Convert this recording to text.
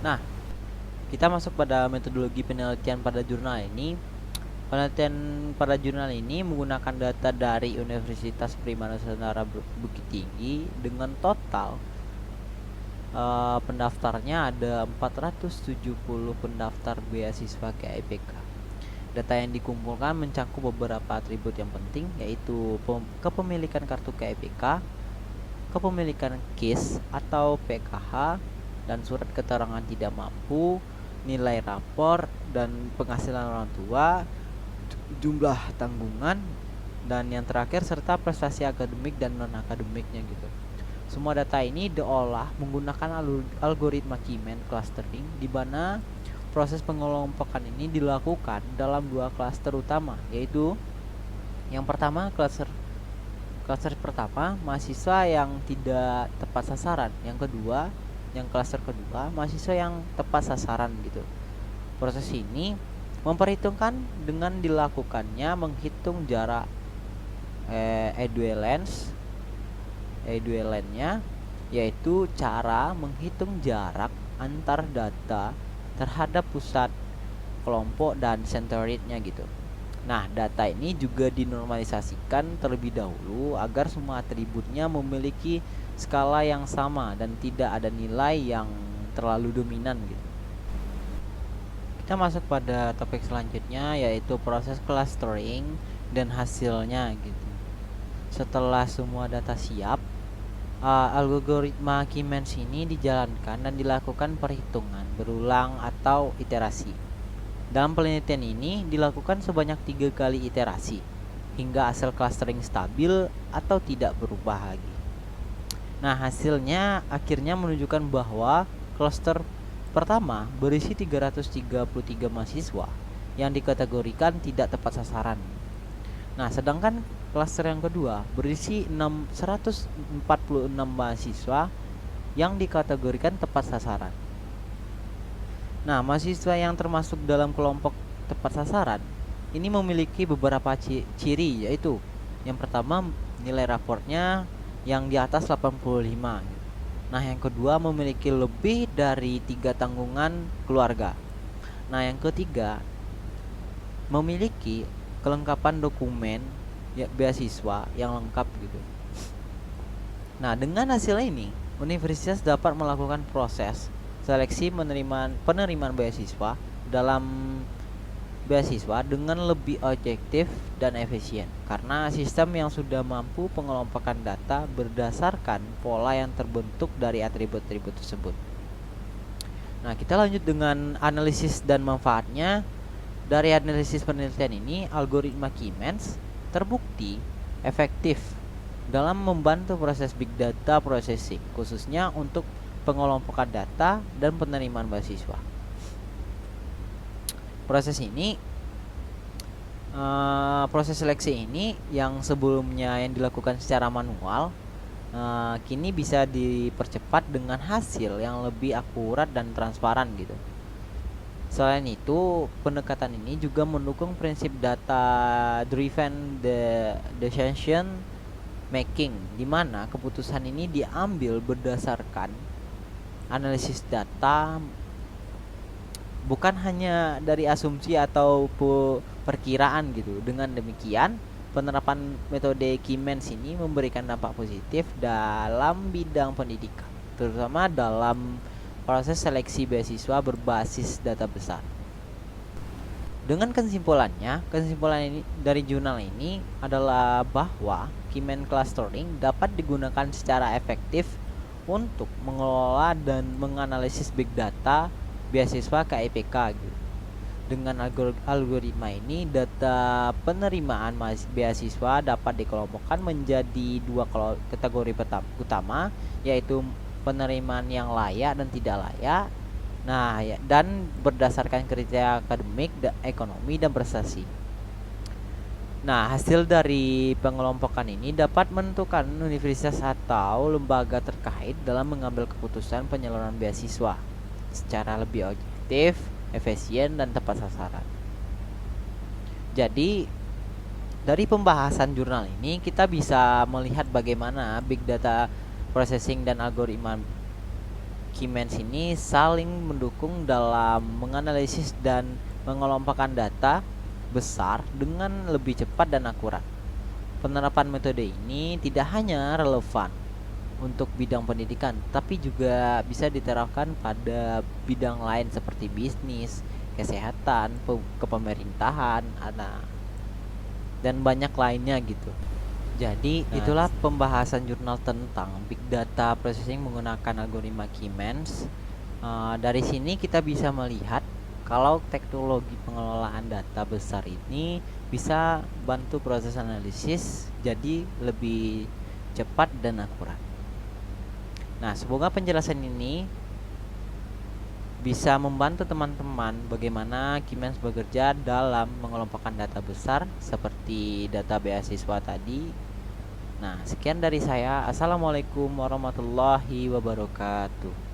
Nah, kita masuk pada metodologi penelitian pada jurnal ini. Penelitian pada jurnal ini menggunakan data dari Universitas Primanusantara Bukit Tinggi dengan total pendaftarnya ada 470 pendaftar beasiswa KIPK. Data yang dikumpulkan mencakup beberapa atribut yang penting, yaitu kepemilikan kartu KIPK, kepemilikan KIS atau PKH, dan surat keterangan tidak mampu, nilai rapor dan penghasilan orang tua, jumlah tanggungan, dan yang terakhir serta prestasi akademik dan non akademiknya gitu. Semua data ini diolah menggunakan algoritma Keyman clustering, di mana proses pengelompokan ini dilakukan dalam dua klaster utama, yaitu yang pertama klaster pertama mahasiswa yang tidak tepat sasaran, yang klaster kedua mahasiswa yang tepat sasaran gitu. Proses ini memperhitungkan dengan dilakukannya menghitung jarak equivalence-nya, yaitu cara menghitung jarak antar data terhadap pusat kelompok dan centroidnya gitu. Nah, data ini juga dinormalisasikan terlebih dahulu agar semua atributnya memiliki skala yang sama dan tidak ada nilai yang terlalu dominan gitu. Kita masuk pada topik selanjutnya, yaitu proses clustering dan hasilnya gitu. Setelah semua data siap, algoritma Keyman ini dijalankan dan dilakukan perhitungan berulang atau iterasi. Dalam penelitian ini dilakukan sebanyak 3 kali iterasi hingga hasil clustering stabil atau tidak berubah lagi. Nah, hasilnya akhirnya menunjukkan bahwa cluster pertama berisi 333 mahasiswa yang dikategorikan tidak tepat sasaran. Nah, sedangkan klaster yang kedua berisi 146 mahasiswa yang dikategorikan tepat sasaran. Nah, mahasiswa yang termasuk dalam kelompok tepat sasaran ini memiliki beberapa ciri, yaitu yang pertama nilai raportnya yang di atas 85. Nah, yang kedua memiliki lebih dari 3 tanggungan keluarga. Nah, yang ketiga memiliki kelengkapan dokumen beasiswa yang lengkap gitu. Nah, dengan hasil ini, universitas dapat melakukan proses seleksi penerimaan beasiswa dalam beasiswa dengan lebih objektif dan efisien, karena sistem yang sudah mampu pengelompokan data berdasarkan pola yang terbentuk dari atribut-atribut tersebut. Nah, kita lanjut dengan analisis dan manfaatnya. Dari analisis penelitian ini, algoritma Keyman terbukti efektif dalam membantu proses big data processing, khususnya untuk pengelompokan data dan penerimaan beasiswa. Proses seleksi ini yang sebelumnya yang dilakukan secara manual, kini bisa dipercepat dengan hasil yang lebih akurat dan transparan gitu. Selain itu, pendekatan ini juga mendukung prinsip data driven decision making, di mana keputusan ini diambil berdasarkan analisis data, bukan hanya dari asumsi atau perkiraan gitu. Dengan demikian, penerapan metode Keyman ini memberikan dampak positif dalam bidang pendidikan, terutama dalam proses seleksi beasiswa berbasis data besar. Dengan kesimpulan ini dari jurnal ini adalah bahwa Keyman clustering dapat digunakan secara efektif untuk mengelola dan menganalisis big data beasiswa KIPK gitu. Dengan algoritma ini, data penerimaan beasiswa dapat dikelompokkan menjadi dua kategori utama, yaitu penerimaan yang layak dan tidak layak. Nah, dan berdasarkan kriteria akademik, ekonomi, dan prestasi. Nah, hasil dari pengelompokan ini dapat menentukan universitas atau lembaga terkait dalam mengambil keputusan penyaluran beasiswa secara lebih objektif, efisien, dan tepat sasaran. Jadi, dari pembahasan jurnal ini kita bisa melihat bagaimana big data processing dan algoritma Keymes ini saling mendukung dalam menganalisis dan mengelompokkan data besar dengan lebih cepat dan akurat. Penerapan metode ini tidak hanya relevan untuk bidang pendidikan, tapi juga bisa diterapkan pada bidang lain seperti bisnis, kesehatan, kepemerintahan, dan banyak lainnya gitu. Jadi Nah, itulah pembahasan jurnal tentang Big Data Processing menggunakan algoritma Keymes. Dari sini kita bisa melihat kalau teknologi pengelolaan data besar ini bisa bantu proses analisis jadi lebih cepat dan akurat. Nah, semoga penjelasan ini bisa membantu teman-teman bagaimana Keymes bekerja dalam mengelompokkan data besar seperti data beasiswa tadi. Nah, sekian dari saya. Assalamualaikum warahmatullahi wabarakatuh.